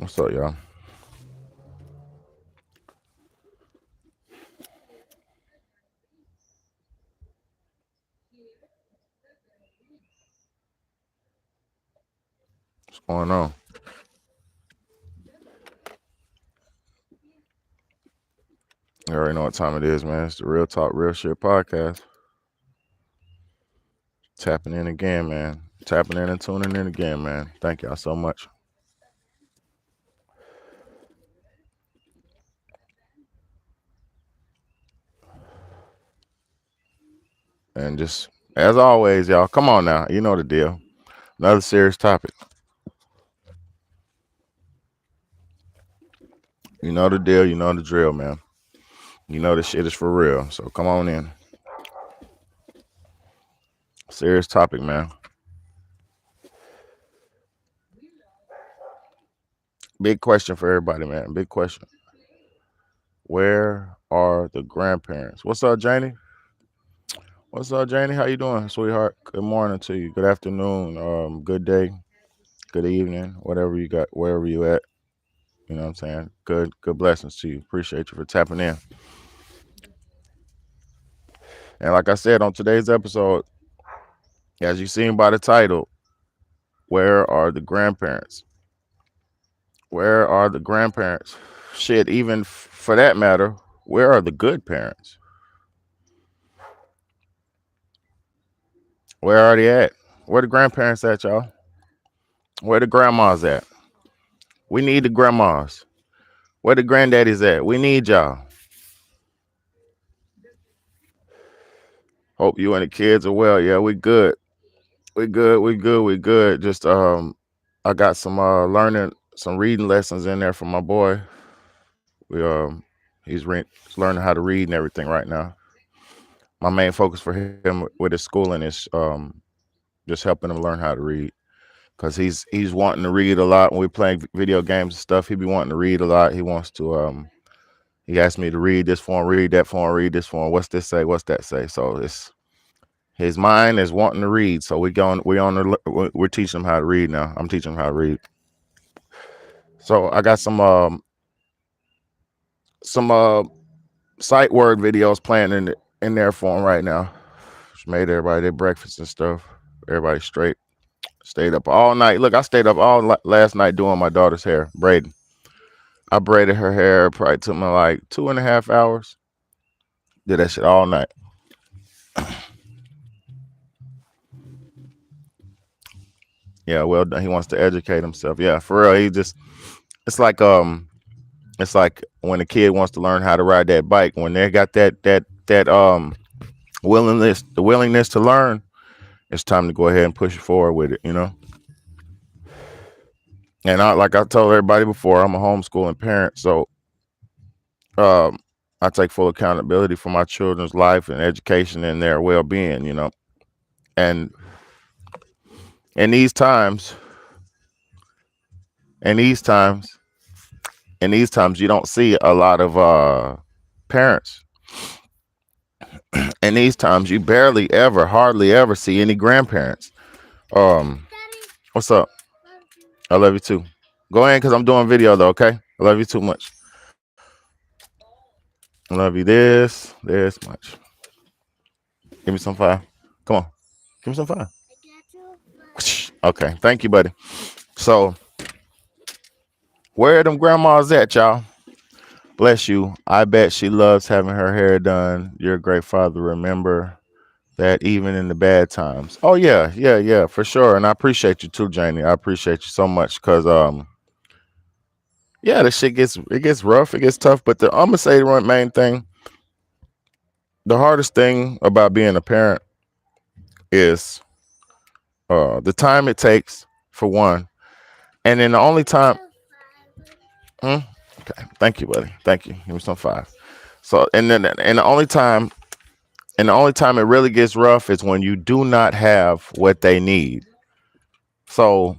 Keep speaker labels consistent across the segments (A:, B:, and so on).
A: What's up, y'all? What's going on? You already know what time it is, man. It's the Real Talk, Real Shit podcast. Tapping in again, man. Tapping in and tuning in again, man. Thank y'all so much. And just as always, y'all, come on now. You know the deal. Another serious topic. You know the deal. You know the drill, man. You know this shit is for real. So come on in. Serious topic, man. Big question for everybody, man. Big question. Where are the grandparents? What's up, Janie? What's up, Janie? How you doing, sweetheart? Good morning to you. Good afternoon. Good day. Good evening. Whatever you got, wherever you at. You know what I'm saying? Good blessings to you. Appreciate you for tapping in. And like I said on today's episode, as you seen by the title, where are the grandparents? Where are the grandparents? Shit, even for that matter, where are the good parents? Where are they at? Where the grandparents at, y'all? Where the grandmas at? We need the grandmas. Where the granddaddies at? We need y'all. Hope you and the kids are well. Yeah, we good. We good. We good. We good. Just I got some some reading lessons in there for my boy. We he's learning how to read and everything right now. My main focus for him with his schooling is just helping him learn how to read because he's wanting to read a lot when we're playing video games and stuff. He be wanting to read a lot. He wants to he asked me to read this for him, read that for him, read this for him. What's this say? What's that say? So it's his mind is wanting to read. So we're teaching him how to read now. I'm teaching him how to read. So I got some sight word videos playing in there for him right now. Just made everybody their breakfast and stuff. Everybody straight. Stayed up all night. Look, I stayed up all last night doing my daughter's hair, braiding. I braided her hair. Probably took me like 2.5 hours. Did that shit all night. Yeah, well done. He wants to educate himself. Yeah, for real. It's like it's like when a kid wants to learn how to ride that bike. When they got that willingness to learn, it's time to go ahead and push it forward with it. And like I told everybody before, I'm a homeschooling parent, so um, I take full accountability for my children's life and education and their well being. And in these times, in these times, in these times, you don't see a lot of parents. In these times, you barely ever, hardly ever see any grandparents. Um, what's up? I love you too. Go in because I'm doing video though. Okay, I love you too much. I love you this much. Give me some fire. Come on, give me some fire. Okay, thank you, buddy. So, where are them grandmas at, y'all? Bless you. I bet she loves having her hair done. You're a great father. Remember that even in the bad times. Oh yeah, yeah, yeah, for sure. And I appreciate you too, Janie. I appreciate you so much because yeah, the shit gets rough, it gets tough. But I'm gonna say the main thing. The hardest thing about being a parent is the time it takes for one, and then the only time. Hmm? Okay, thank you, buddy. Thank you. Give me some five. So, and the only time it really gets rough is when you do not have what they need. So,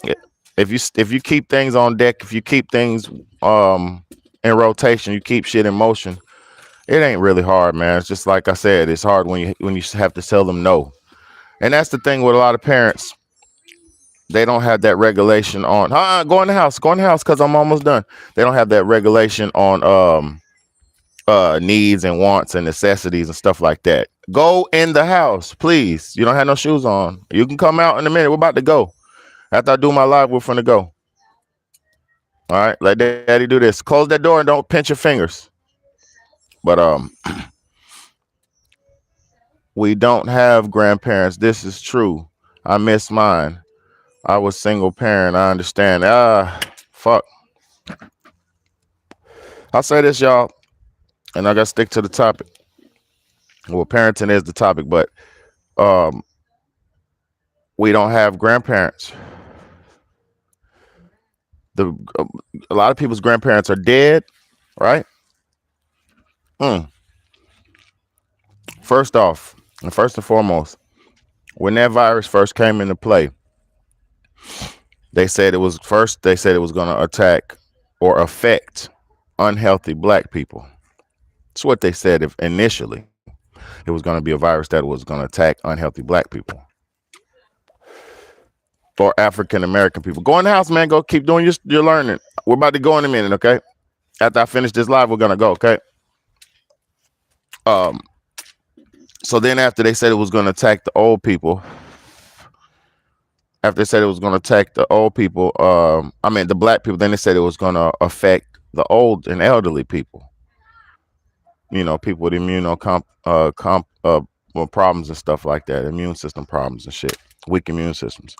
A: i- if you keep things on deck, if you keep things um in rotation, you keep shit in motion. It ain't really hard, man. It's just like I said, it's hard when you have to tell them no. And that's the thing with a lot of parents. They don't have that regulation on. Go in the house. Go in the house because I'm almost done. They don't have that regulation on needs and wants and necessities and stuff like that. Go in the house, please. You don't have no shoes on. You can come out in a minute. We're about to go. After I do my live, we're finna go. All right, let daddy do this. Close that door and don't pinch your fingers. But we don't have grandparents. This is true. I miss mine. I was single parent. I understand. Fuck. I'll say this, y'all, and I gotta stick to the topic. Well, parenting is the topic, but um, we don't have grandparents. The A lot of people's grandparents are dead, right? Mm. First off, and first and foremost, when that virus first came into play, they said it was first. They said it was going to attack or affect unhealthy black people. That's what they said. If initially it was going to be a virus that was going to attack unhealthy black people or African American people. Go in the house, man. Go keep doing your learning. We're about to go in a minute, okay? After I finish this live, we're gonna go, okay? Um. So then, after they said it was going to attack the old people, after they said it was going to attack the old people, I mean the black people, then they said it was going to affect the old and elderly people. You know, people with well, problems and stuff like that, immune system problems and shit, weak immune systems.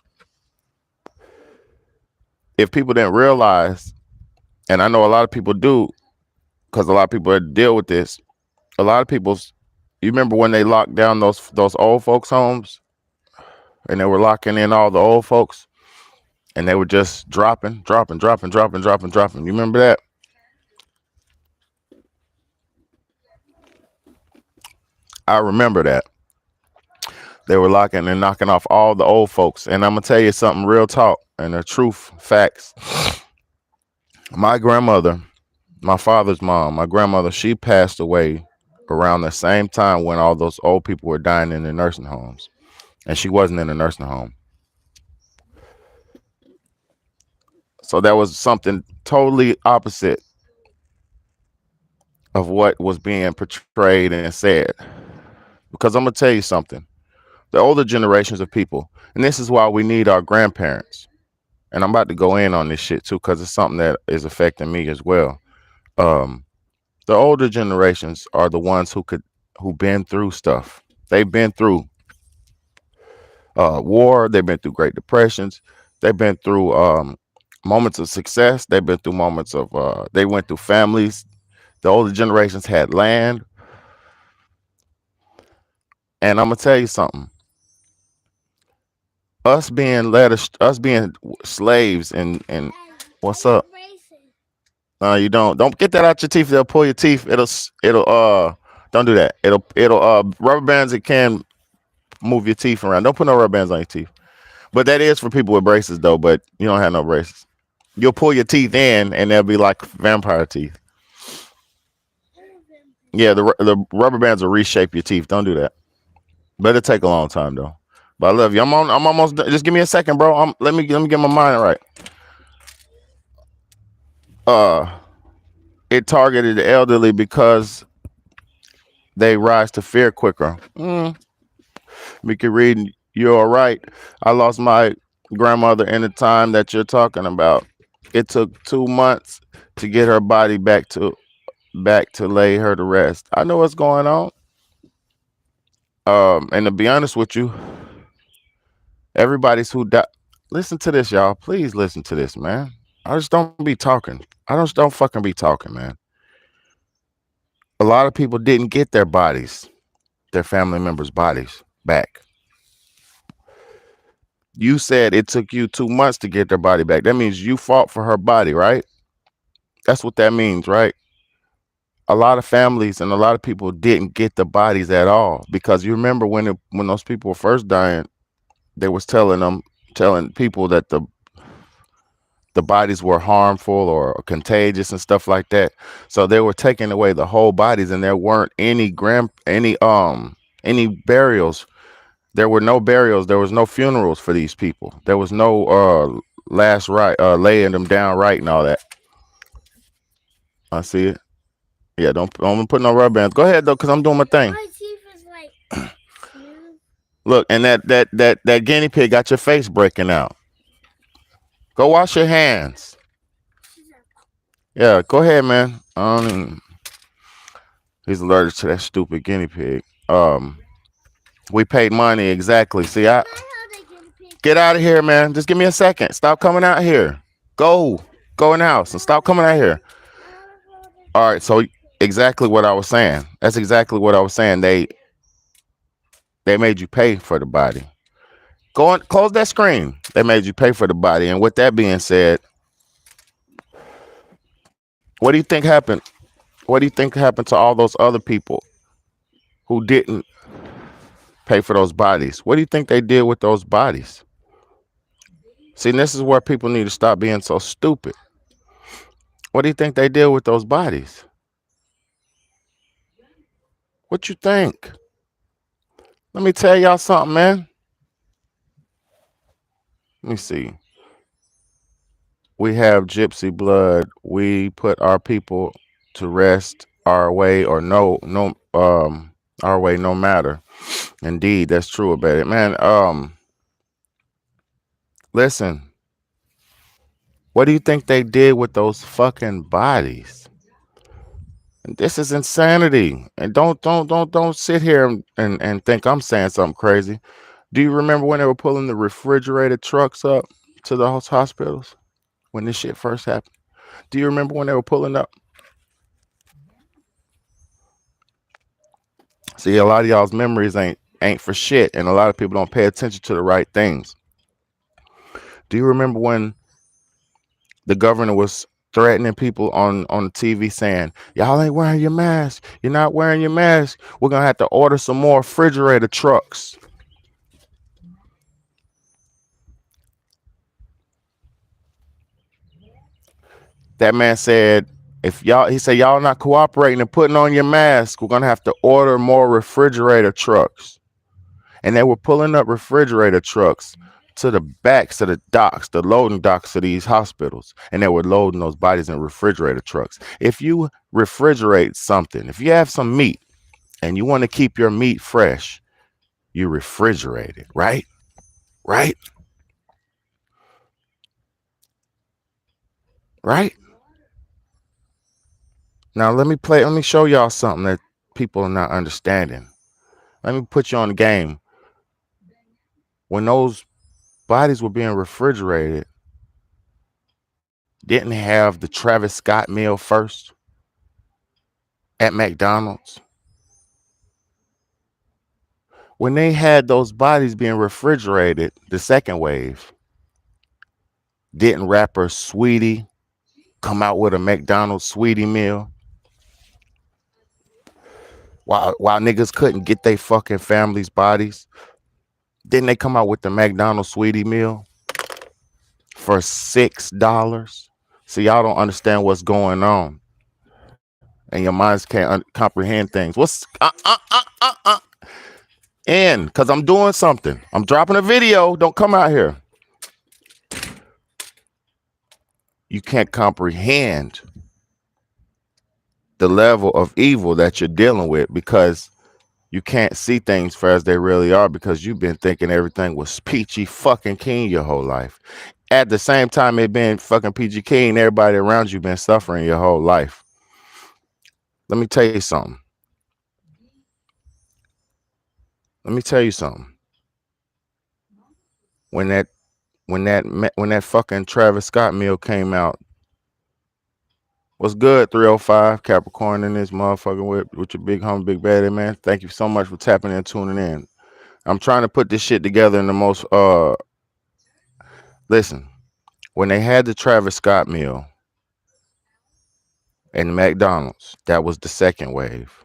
A: If people didn't realize, and I know a lot of people do, because a lot of people deal with this. A lot of people's. You remember when they locked down those old folks' homes, and they were locking in all the old folks, and they were just dropping. You remember that? I remember that. They were locking and knocking off all the old folks. And I'm gonna tell you something real talk and the truth, facts. My grandmother, my father's mom, my grandmother, she passed away around the same time when all those old people were dying in the nursing homes. And she wasn't in a nursing home. So that was something totally opposite of what was being portrayed and said. Because I'm gonna tell you something. The older generations of people, and this is why we need our grandparents. And I'm about to go in on this shit too, because it's something that is affecting me as well. Um, the older generations are the ones who been through stuff. They've been through war. They've been through Great Depressions. They've been through moments of success. They've been through moments of they went through families. The older generations had land. And I'm gonna tell you something. Us being slaves and what's up? No, you don't get that out your teeth. They'll pull your teeth. It'll don't do that. It'll rubber bands. It can move your teeth around. Don't put no rubber bands on your teeth. But that is for people with braces though. But you don't have no braces. You'll pull your teeth in, and they'll be like vampire teeth. Yeah, the rubber bands will reshape your teeth. Don't do that. But it'll take a long time though. But I love you. I'm almost done. Just give me a second, bro. Let me get my mind right. Uh, it targeted the elderly because they rise to fear quicker. Mickey Reed, you're all right. I lost my grandmother in the time that you're talking about. It took 2 months to get her body back to lay her to rest. I know what's going on. And to be honest with you, everybody's who died. Listen to this, y'all. Please listen to this, man. I just don't be talking. I just don't fucking be talking, man. A lot of people didn't get their family members' bodies back. You said it took you 2 months to get their body back. That means you fought for her body, right? That's what that means, right? A lot of families and a lot of people didn't get the bodies at all because you remember when those people were first dying, they was telling people that the bodies were harmful or contagious and stuff like that. So they were taking away the whole bodies, and there weren't any burials. There were no burials. There was no funerals for these people. There was no last right, laying them down right and all that. I see it. Yeah, don't put no rubber bands. Go ahead though, cause I'm doing my thing.
B: My teeth is like smooth.
A: Look, and that guinea pig got your face breaking out. Go wash your hands. Yeah, go ahead, man. He's allergic to that stupid guinea pig. We paid money exactly. See, I get out of here, man. Just give me a second. Stop coming out here. Go in the house and stop coming out here. All right, so exactly what I was saying. That's exactly what I was saying. They made you pay for the body. Go on, close that screen. They made you pay for the body. And with that being said, what do you think happened? What do you think happened to all those other people who didn't pay for those bodies? What do you think they did with those bodies? See, this is where people need to stop being so stupid. What do you think they did with those bodies? What you think? Let me tell y'all something, man. Let me see. We have gypsy blood. We put our people to rest our way or our way no matter. Indeed, that's true about it. Man, listen, what do you think they did with those fucking bodies? And this is insanity. And don't sit here and think I'm saying something crazy. Do you remember when they were pulling the refrigerated trucks up to those hospitals when this shit first happened? Do you remember when they were pulling up? See, a lot of y'all's memories ain't for shit, and a lot of people don't pay attention to the right things. Do you remember when the governor was threatening people on the TV saying, "Y'all ain't wearing your mask. You're not wearing your mask. We're gonna have to order some more refrigerator trucks." That man said, he said, "Y'all not cooperating and putting on your mask, we're gonna have to order more refrigerator trucks." And they were pulling up refrigerator trucks to the backs of the docks, the loading docks of these hospitals, and they were loading those bodies in refrigerator trucks. If you refrigerate something, if you have some meat and you want to keep your meat fresh, you refrigerate it, right? Right? Right? Now let me show y'all something that people are not understanding. Let me put you on the game. When those bodies were being refrigerated, didn't they have the Travis Scott meal first at McDonald's? When they had those bodies being refrigerated, the second wave, didn't rapper Sweetie come out with a McDonald's Sweetie meal? While niggas couldn't get their fucking families' bodies, didn't they come out with the McDonald's Sweetie meal for $6? So y'all don't understand what's going on, and your minds can't comprehend things. What's in? Because I'm doing something. I'm dropping a video. Don't come out here. You can't comprehend the level of evil that you're dealing with because you can't see things for as they really are because you've been thinking everything was peachy fucking keen your whole life. At the same time, it been fucking peachy keen, everybody around you been suffering your whole life. Let me tell you something. Let me tell you something. When that fucking Travis Scott meal came out, what's good, 305 Capricorn in this motherfucker with your big homie, big baddie, man. Thank you so much for tapping in, tuning in. I'm trying to put this shit together in the most listen, when they had the Travis Scott meal and McDonald's, that was the second wave.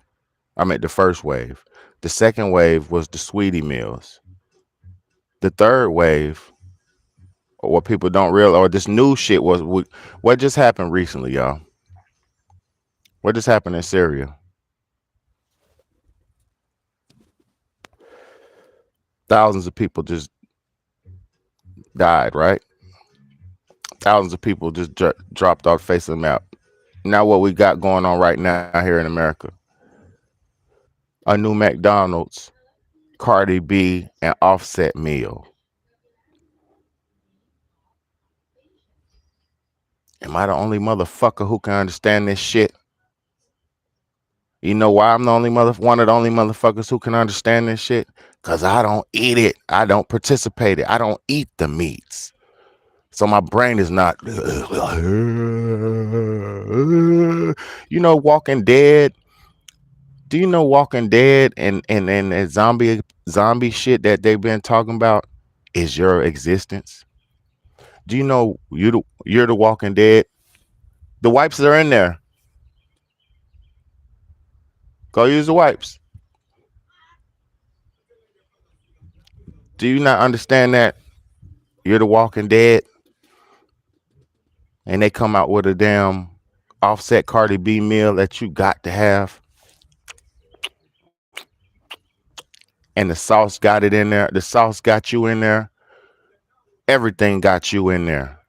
A: I mean the first wave. The second wave was the Sweetie meals. The third wave, or what people don't realize, or this new shit was what just happened recently, y'all. What just happened in Syria? Thousands of people just died, right? Thousands of people just dropped off the face of the map. Now what we got going on right now here in America? A new McDonald's, Cardi B, and Offset meal. Am I the only motherfucker who can understand this shit? You know why I'm the only one of the only motherfuckers who can understand this shit? Cause I don't eat it. I don't participate it. I don't eat the meats. So my brain is not. You know, Walking Dead. Do you know Walking Dead and the zombie shit that they've been talking about is your existence? Do you know you're the Walking Dead? The wipes are in there. Go use the wipes. Do you not understand that you're the Walking Dead? And they come out with a damn Offset Cardi B meal that you got to have, and the sauce got it in there. The sauce got you in there. Everything got you in there,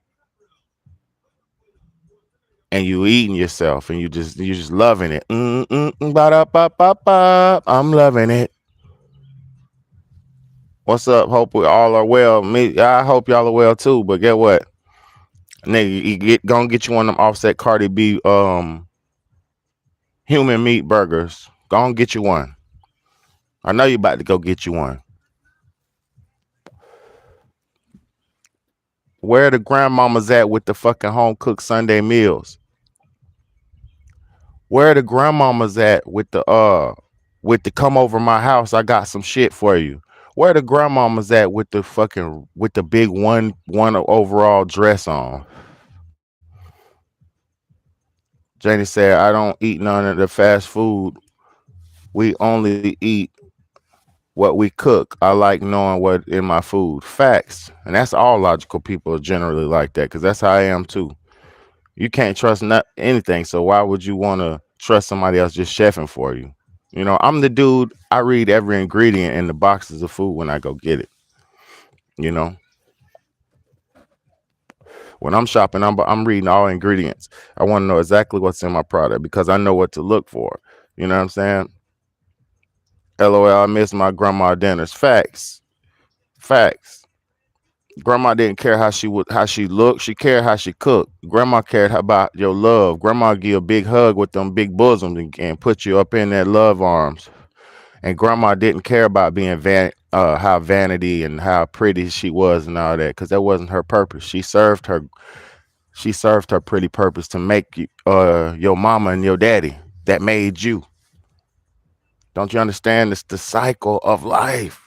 A: and you eating yourself, and you're just loving it. Ba-da-ba-ba-ba. I'm loving it. What's up? Hope we all are well. I hope y'all are well too. But get what, nigga, gonna get you one of them Offset Cardi B human meat burgers. Gonna get you one. I know you about to go get you one. Where the grandmamas at with the fucking home cooked Sunday meals? Where the grandmamas at with the come over my house? I got some shit for you. Where the grandmamas at with the fucking with the big one overall dress on? Janie said, I don't eat none of the fast food. We only eat what we cook. I like knowing what in my food. Facts. And that's all logical people are generally like that, because that's how I am too. You can't trust anything. So why would you want to trust somebody else just chefing for you? You know, I'm the dude. I read every ingredient in the boxes of food when I go get it. You know, when I'm shopping, I'm reading all ingredients. I want to know exactly what's in my product because I know what to look for. You know what I'm saying? LOL, I miss my grandma dinners. Facts. Facts. Grandma didn't care how she looked. She cared how she cooked. Grandma cared about your love. Grandma give you a big hug with them big bosoms and put you up in that love arms. And grandma didn't care about being how vanity and how pretty she was and all that, because that wasn't her purpose. She served her pretty purpose to make you, your mama and your daddy that made you. Don't you understand? It's the cycle of life.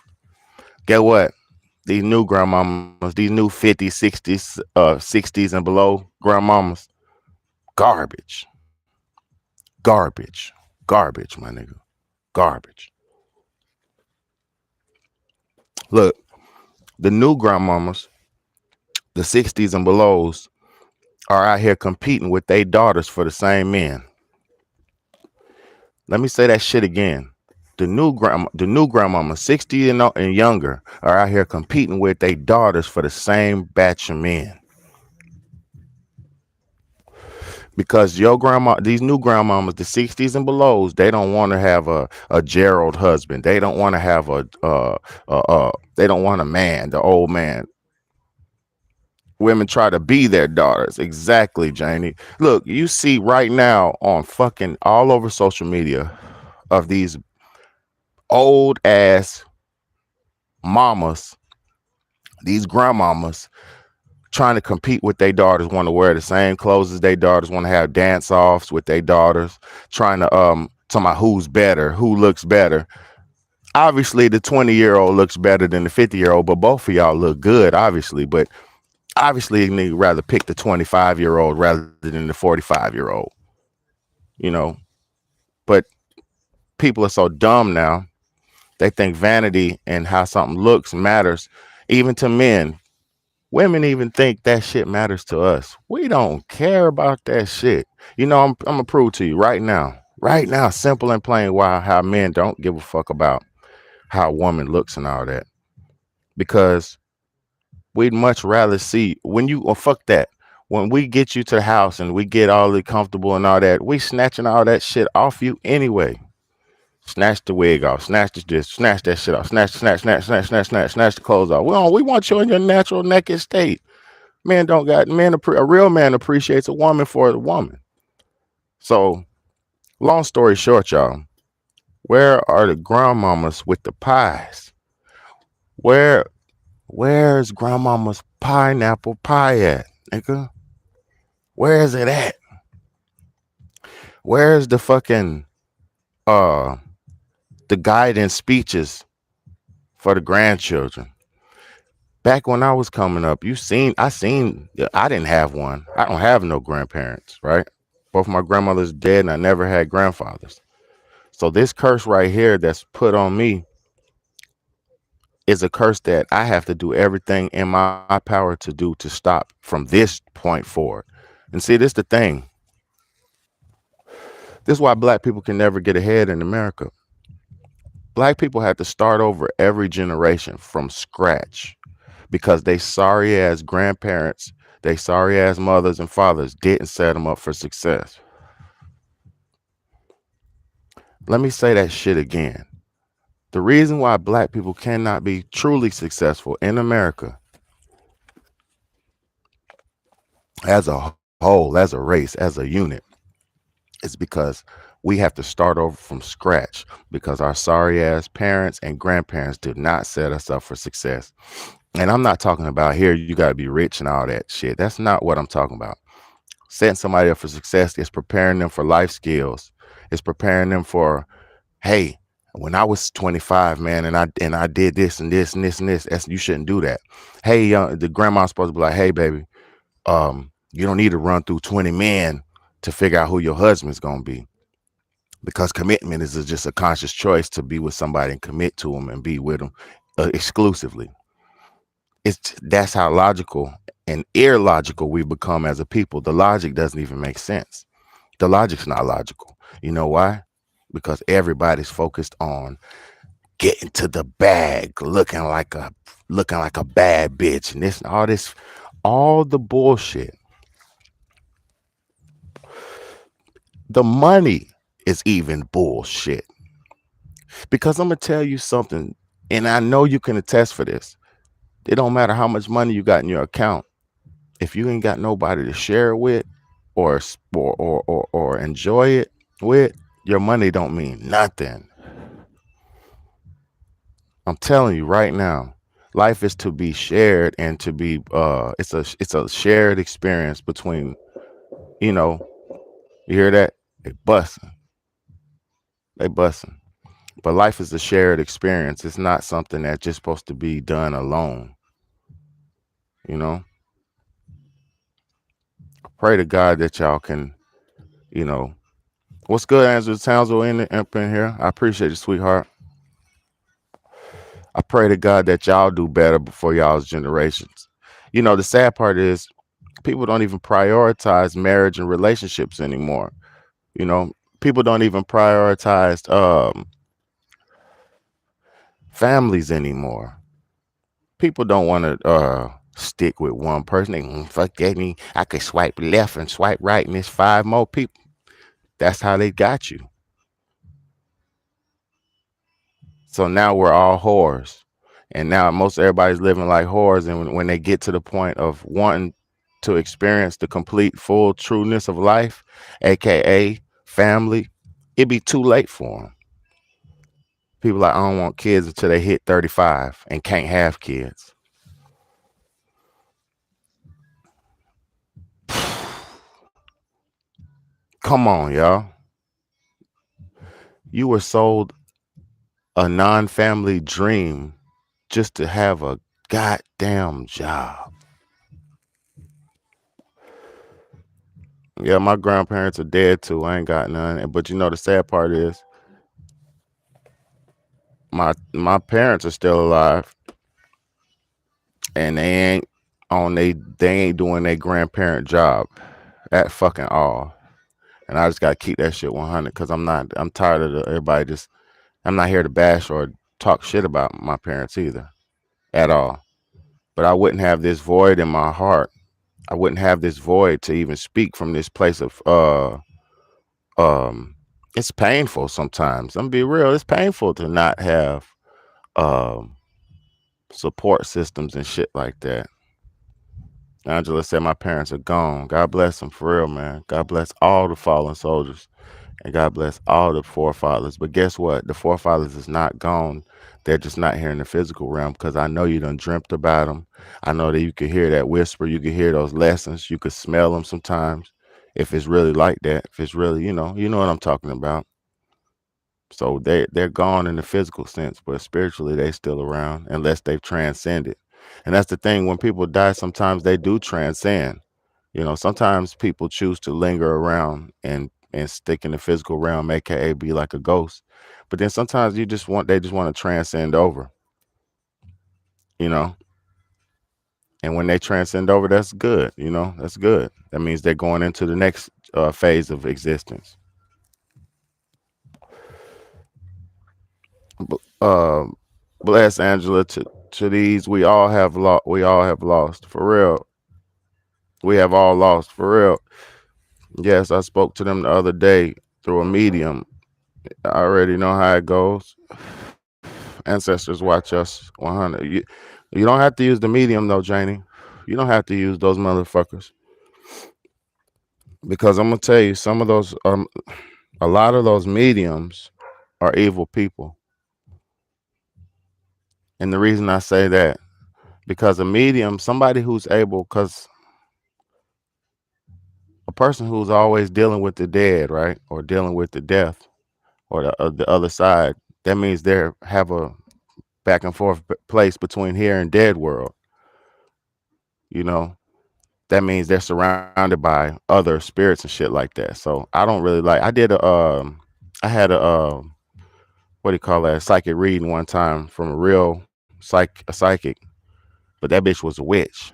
A: Get what? These new grandmamas, these new 50s, 60s and below grandmamas, garbage, garbage, garbage, my nigga, garbage. Look, the new grandmamas, the 60s and belows, are out here competing with their daughters for the same men. Let me say that shit again. The new grandmama, 60 and younger, are out here competing with their daughters for the same batch of men. Because your grandma, these new grandmamas, the 60s and belows, they don't want to have a Gerald husband. They don't want to have they don't want a man, the old man. Women try to be their daughters. Exactly, Janie. Look, you see right now on fucking all over social media of these old ass mamas, these grandmamas trying to compete with their daughters, want to wear the same clothes as their daughters, want to have dance offs with their daughters, trying to talking about who's better, who looks better. Obviously, the 20-year-old looks better than the 50-year-old, but both of y'all look good, obviously. But obviously, you'd rather pick the 25-year-old rather than the 45-year-old. You know, but people are so dumb now. They think vanity and how something looks matters, even to men. Women even think that shit matters to us. We don't care about that shit. You know, I'm gonna prove to you right now, simple and plain, why how men don't give a fuck about how a woman looks and all that. because we'd much rather see when you fuck that. When we get you to the house and we get all the comfortable and all that, we snatching all that shit off you anyway. Snatch the wig off, snatch that shit off, snatch the clothes off. We want you in your natural naked state. Men don't got men. A real man appreciates a woman for a woman. So, long story short, y'all, where are the grandmamas with the pies? Where where's grandmama's pineapple pie at, nigga? Where is it at? Where's the fucking uh the guidance speeches for the grandchildren? Back when I was coming up, I didn't have one. I don't have no grandparents, right? Both my grandmothers dead and I never had grandfathers. So this curse right here that's put on me is a curse that I have to do everything in my power to do to stop from this point forward. And see, this the thing. This is why black people can never get ahead in America. Black people have to start over every generation from scratch because they sorry ass grandparents, they sorry ass mothers and fathers didn't set them up for success. Let me say that shit again. The reason why black people cannot be truly successful in America as a whole, as a race, as a unit, is because we have to start over from scratch because our sorry ass parents and grandparents did not set us up for success. And I'm not talking about here, you got to be rich and all that shit. That's not what I'm talking about. Setting somebody up for success is preparing them for life skills. It's preparing them for, hey, when I was 25, man, and I did this and this and this and this, you shouldn't do that. Hey, the grandma's supposed to be like, hey, baby, you don't need to run through 20 men to figure out who your husband's gonna be, because commitment is just a conscious choice to be with somebody and commit to them and be with them exclusively. That's how logical and illogical we become as a people. The logic doesn't even make sense. The logic's not logical. You know why? Because everybody's focused on getting to the bag, looking like a bad bitch, and all the bullshit. The money is even bullshit. Because I'm gonna tell you something, and I know you can attest for this. It don't matter how much money you got in your account. If you ain't got nobody to share it with or enjoy it with, your money don't mean nothing. I'm telling you right now, life is to be shared and to be it's a shared experience between, you know, you hear that? They busting. They busting. But life is a shared experience. It's not something that's just supposed to be done alone. You know? Pray to God that y'all can, you know. What's good, Andrew Townsville up in here? I appreciate you, sweetheart. I pray to God that y'all do better before y'all's generations. You know, the sad part is people don't even prioritize marriage and relationships anymore. You know, people don't even prioritize families anymore. People don't want to stick with one person. They fuck that me. I could swipe left and swipe right, and there's five more people. That's how they got you. So now we're all whores, and now most everybody's living like whores. And when they get to the point of wanting to experience the complete, full trueness of life, aka family, it be too late for them. People like, I don't want kids until they hit 35 and can't have kids. Come on, y'all. You were sold a non-family dream just to have a goddamn job. Yeah, my grandparents are dead too. I ain't got none. But you know the sad part is my parents are still alive and they ain't doing their grandparent job at fucking all. And I just gotta keep that shit 100 because I'm tired of everybody just. I'm not here to bash or talk shit about my parents either. at all. But I wouldn't have this void in my heart. I wouldn't have this void to even speak from this place of um it's painful sometimes. I'm gonna be real, it's painful to not have um support systems and shit like that. Angela said my parents are gone. God bless them for real, man. God bless all the fallen soldiers. And God bless all the forefathers. But guess what? The forefathers is not gone. They're just not here in the physical realm because I know you done dreamt about them. I know that you could hear that whisper. You could hear those lessons. You could smell them sometimes. If it's really like that, if it's really, you know what I'm talking about. So they're gone in the physical sense, but spiritually they still around unless they've transcended. And that's the thing. When people die, sometimes they do transcend. Sometimes people choose to linger around and stick in the physical realm, aka be like a ghost. But then sometimes they just want to transcend over, you know. And when they transcend over, that's good, that's good. That means they're going into the next phase of existence. Uh, Bless Angela to these. We all have lost for real. We have all lost for real. Yes, I spoke to them the other day through a medium. I already know how it goes. Ancestors watch us 100. You don't have to use the medium though, Janie. You don't have to use those motherfuckers because I'm gonna tell you some of those. A lot of those mediums are evil people, and the reason I say that because a medium, somebody who's able, because a person who's always dealing with the dead, right, or dealing with the death, or the other side, that means they have a back and forth place between here and dead world. You know, that means they're surrounded by other spirits and shit like that. So I don't really like. I had what do you call that? A psychic reading one time from a real a psychic, but that bitch was a witch.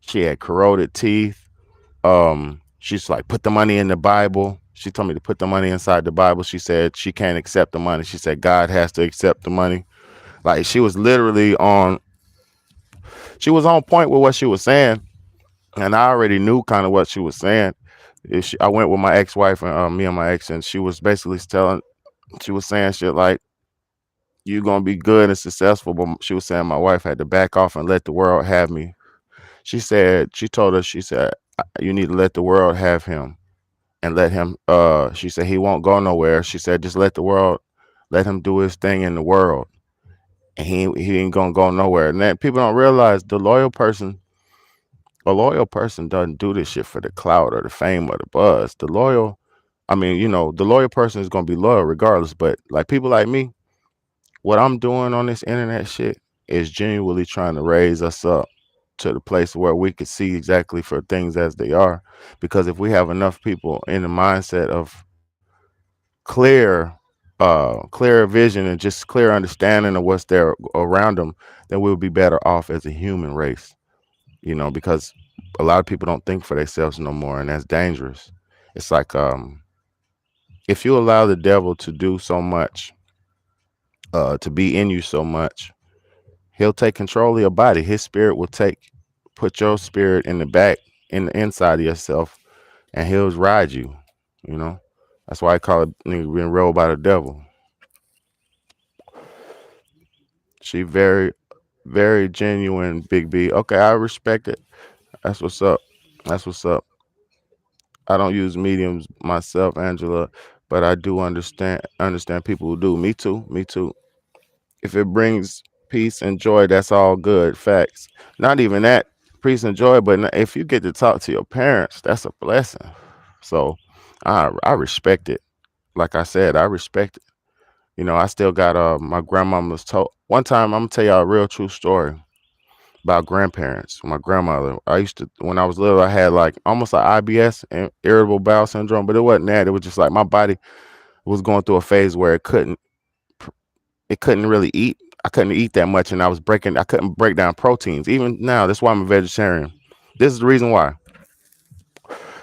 A: She had corroded teeth. She's like, put the money in the Bible. She told me to put the money inside the Bible. She said she can't accept the money. She said God has to accept the money. Like she was literally on. She was on point with what she was saying, and I already knew kind of what she was saying. I went with my ex-wife and me and my ex, and she was basically she was saying shit like, "You gonna be good and successful," but she was saying my wife had to back off and let the world have me. She told us, she said, "You need to let the world have him and let him." She said he won't go nowhere. She said just let him do his thing in the world, and he ain't gonna go nowhere. And that people don't realize a loyal person doesn't do this shit for the clout or the fame or the buzz. The loyal person is gonna be loyal regardless. But like people like me, what I'm doing on this internet shit is genuinely trying to raise us up to the place where we could see exactly for things as they are. Because if we have enough people in the mindset of clear vision and just clear understanding of what's there around them, then we'll be better off as a human race. Because a lot of people don't think for themselves no more, and that's dangerous. It's like if you allow the devil to do so much, to be in you so much, he'll take control of your body. His spirit will put your spirit in the back, in the inside of yourself, and he'll ride you. You know, that's why I call it nigga being rolled by the devil. She very, very genuine, Big B. Okay, I respect it. That's what's up. That's what's up. I don't use mediums myself, Angela, but I do understand people who do. Me too. Me too. If it brings peace and joy, that's all good. Facts. Not even that peace and joy, but if you get to talk to your parents, that's a blessing. So I respect it. Like I said, I respect it. I still got my grandmama's told. One time, I'm gonna tell y'all a real true story about grandparents. My grandmother. I used to when I was little, I had like almost like IBS and irritable bowel syndrome, but it wasn't that. It was just like my body was going through a phase where it couldn't really eat. I couldn't eat that much, and I couldn't break down proteins. Even now, that's why I'm a vegetarian. This is the reason why.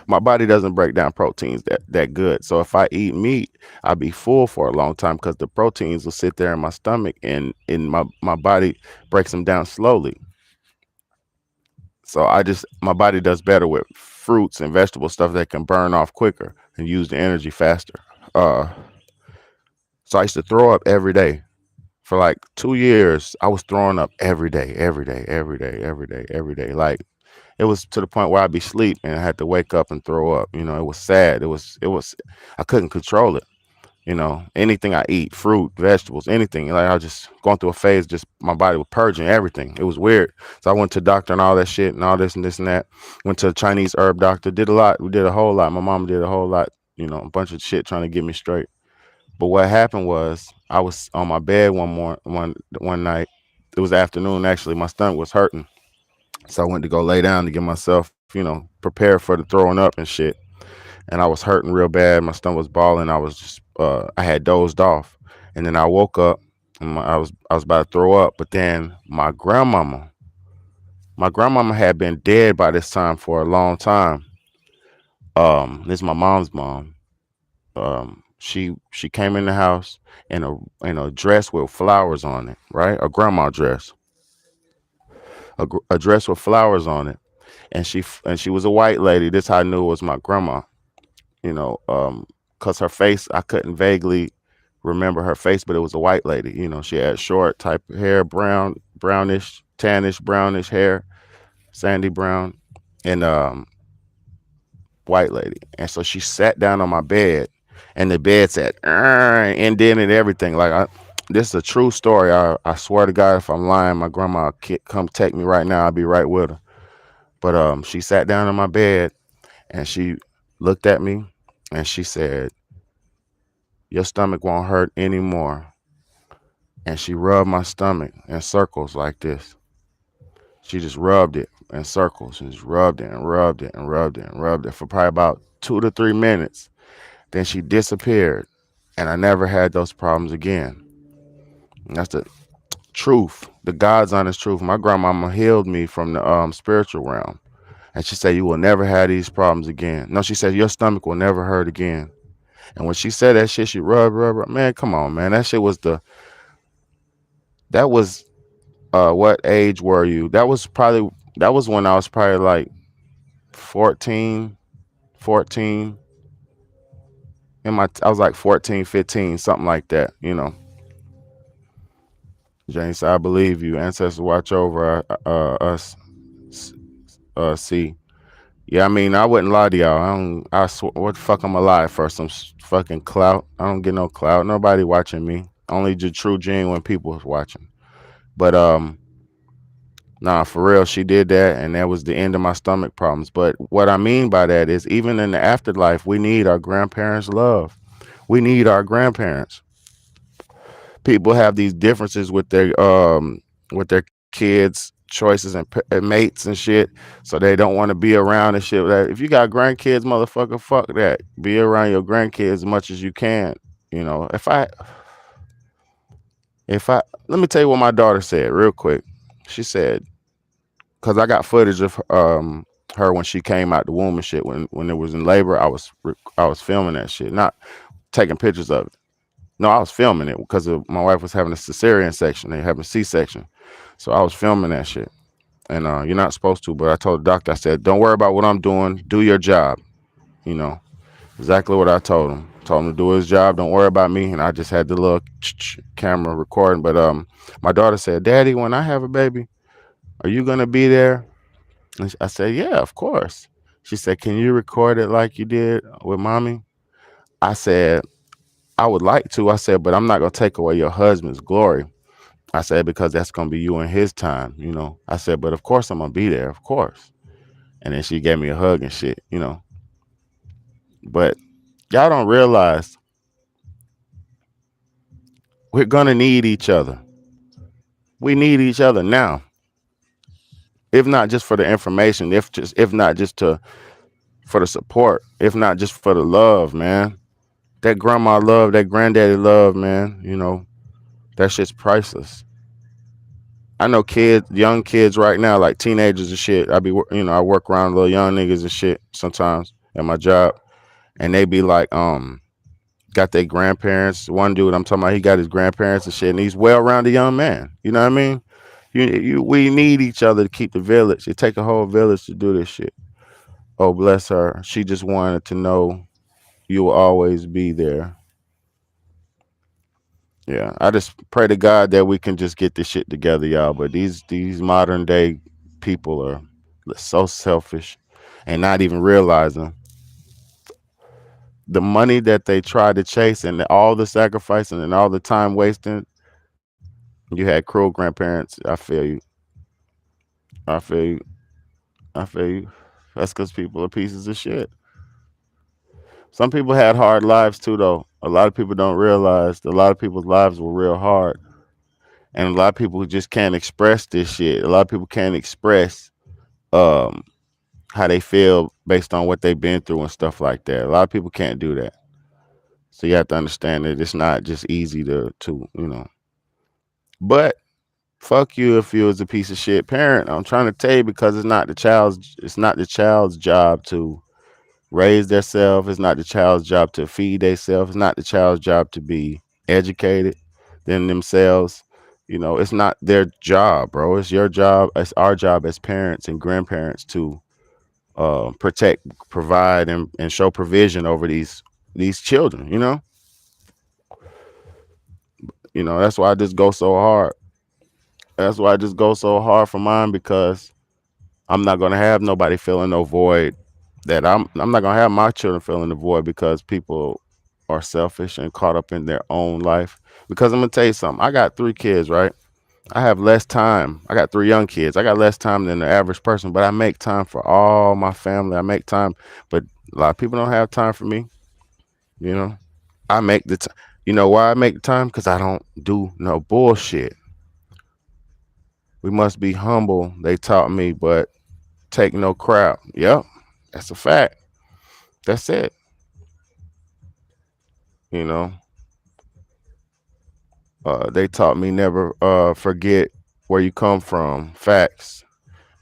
A: My body doesn't break down proteins that good. So if I eat meat, I'll be full for a long time because the proteins will sit there in my stomach and in my body breaks them down slowly. So my body does better with fruits and vegetable stuff that can burn off quicker and use the energy faster. Uh, so I used to throw up every day. For like 2 years, I was throwing up every day, every day, every day, every day, every day. Like it was to the point where I'd be asleep and I had to wake up and throw up. It was sad. It was I couldn't control it. Anything I eat, fruit, vegetables, anything. Like I was just going through a phase, just my body was purging everything. It was weird. So I went to doctor and all that shit and all this and this and that. Went to a Chinese herb doctor, did a lot. We did a whole lot. My mom did a whole lot, a bunch of shit trying to get me straight. But what happened was I was on my bed one night. It was afternoon actually. My stomach was hurting. So I went to go lay down to get myself, prepared for the throwing up and shit. And I was hurting real bad. My stomach was balling. I had dozed off. And then I woke up and I was about to throw up. But then my grandmama had been dead by this time for a long time. This is my mom's mom. She came in the house in a dress with flowers on it, right? A grandma dress, a dress with flowers on it, and she was a white lady. This how I knew it was my grandma. You know, cause her face I couldn't vaguely remember her face, but it was a white lady. She had short type of hair, brownish, tannish, brownish hair, sandy brown, and white lady. And so she sat down on my bed, and the bed said, and then and everything. This is a true story. I swear to God, if I'm lying, my grandma come take me right now. I'll be right with her. But she sat down on my bed, and she looked at me, and she said, "Your stomach won't hurt anymore." And she rubbed my stomach in circles like this. She just rubbed it in circles and just rubbed it and rubbed it and rubbed it and rubbed it for probably about 2 to 3 minutes. Then she disappeared, and I never had those problems again. And that's the truth, the God's honest truth. My grandmama healed me from the spiritual realm, and she said, "You will never have these problems again." No, she said, "Your stomach will never hurt again." And when she said that shit, she rubbed. Man, come on, man. That was what age were you? That was when I was probably like 14, 14. I was like 14, 15, something like that. James, I believe you. Ancestors watch over us. See, yeah, I mean, I wouldn't lie to y'all. I don't. What the fuck? I'm alive for some fucking clout. I don't get no clout. Nobody watching me. Only the true genuine people is watching. But nah, for real, she did that, and that was the end of my stomach problems. But what I mean by that is, even in the afterlife, we need our grandparents' love. We need our grandparents. People have these differences with their kids choices and mates and shit, so they don't want to be around and shit. Like, if you got grandkids, motherfucker, fuck that. Be around your grandkids as much as you can. If I let me tell you what my daughter said real quick. She said, because I got footage of her when she came out the womb and shit. When it was in labor, I was filming that shit, not taking pictures of it. No, I was filming it because my wife was having a cesarean section. They having a C-section, so I was filming that shit. And you're not supposed to, but I told the doctor, I said, "Don't worry about what I'm doing. Do your job." You know exactly what I told him. Told him to do his job. Don't worry about me. And I just had the little camera recording. But my daughter said, "Daddy, when I have a baby, are you gonna be there?" And I said, "Yeah, of course." She said, "Can you record it like you did with mommy?" I said, "I would like to." I said, "But I'm not gonna take away your husband's glory." I said, "Because that's gonna be you and his time." I said, "But of course I'm gonna be there, of course." And then she gave me a hug and shit. But y'all don't realize we're gonna need each other. We need each other now. If not just for the information, if not just to for the support, if not just for the love, man. That grandma love, that granddaddy love, man. That shit's priceless. I know young kids right now, like teenagers and shit. I work around little young niggas and shit sometimes, at my job, and they be like, got their grandparents. One dude I'm talking about, he got his grandparents and shit, and he's well-rounded young man. You know what I mean? We need each other to keep the village. It take a whole village to do this shit. Oh, bless her. She just wanted to know you will always be there. Yeah, I just pray to God that we can just get this shit together, y'all. But these modern day people are so selfish and not even realizing the money that they try to chase and all the sacrificing and all the time wasting. You had cruel grandparents. I feel you. I feel you. I feel you. That's because people are pieces of shit. Some people had hard lives too, though. A lot of people don't realize that a lot of people's lives were real hard, and a lot of people just can't express this shit. A lot of people can't express um, how they feel based on what they've been through and stuff like that. A lot of people can't do that. So you have to understand that it's not just easy to. But fuck you if you was a piece of shit parent. I'm trying to tell you because it's not the child's job to raise themselves. It's not the child's job to feed themselves. It's not the child's job to be educated than themselves. It's not their job, bro. It's your job. It's our job as parents and grandparents to protect, provide, and show provision over these children. That's why I just go so hard. That's why I just go so hard for mine because I'm not gonna have nobody feeling no void. That I'm not gonna have my children feeling the void because people are selfish and caught up in their own life. Because I'm gonna tell you something. I got 3 kids, right? I have less time. I got 3 young kids. I got less time than the average person, but I make time for all my family. I make time, but a lot of people don't have time for me. You know, I make the time. You know why I make the time? Because I don't do no bullshit. We must be humble. They taught me, but take no crap. Yep, that's a fact. That's it. You know, they taught me never forget where you come from. Facts.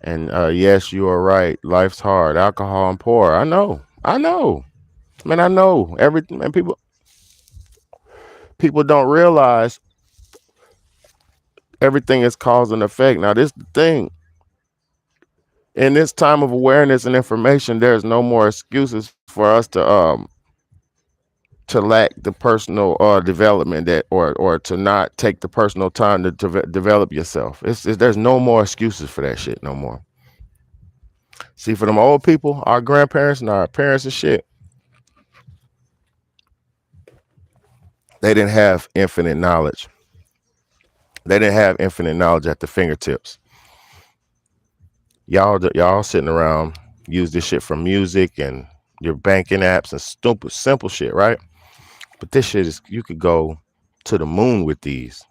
A: And yes, you are right. Life's hard. Alcohol and poor. I know. I know. Man, I know. Everything. Man, people don't realize everything is cause and effect. Now, this is the thing. In this time of awareness and information, there's no more excuses for us to lack the personal development or to not take the personal time to develop yourself. There's no more excuses for that shit no more. See, for them old people, our grandparents and our parents and shit, they didn't have infinite knowledge. They didn't have infinite knowledge at the fingertips. Y'all sitting around use this shit for music and your banking apps and stupid simple shit, right? But this shit is you could go to the moon with these.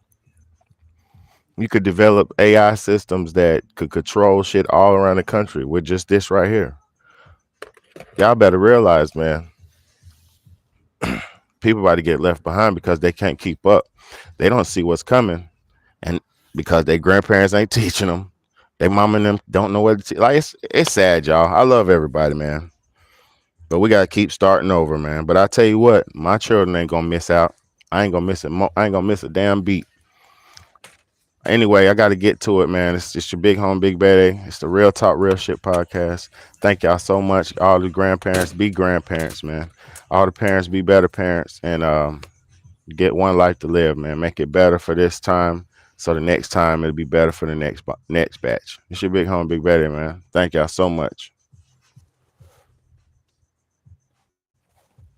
A: You could develop AI systems that could control shit all around the country with just this right here. Y'all better realize, man, people about to get left behind because they can't keep up. They don't see what's coming, and because their grandparents ain't teaching them, their mom and them don't know what to teach. Like it's sad, y'all. I love everybody, man, but we gotta keep starting over, man. But I tell you what, my children ain't gonna miss out. I ain't gonna miss it. I ain't gonna miss a damn beat. Anyway, I got to get to it, man. It's just your big home, big daddy. It's the Real Talk, Real Shit podcast. Thank y'all so much. All the grandparents, be grandparents, man. All the parents, be better parents, and get one life to live, man. Make it better for this time, so the next time it'll be better for the next batch. It's your big home, big daddy, man. Thank y'all so much.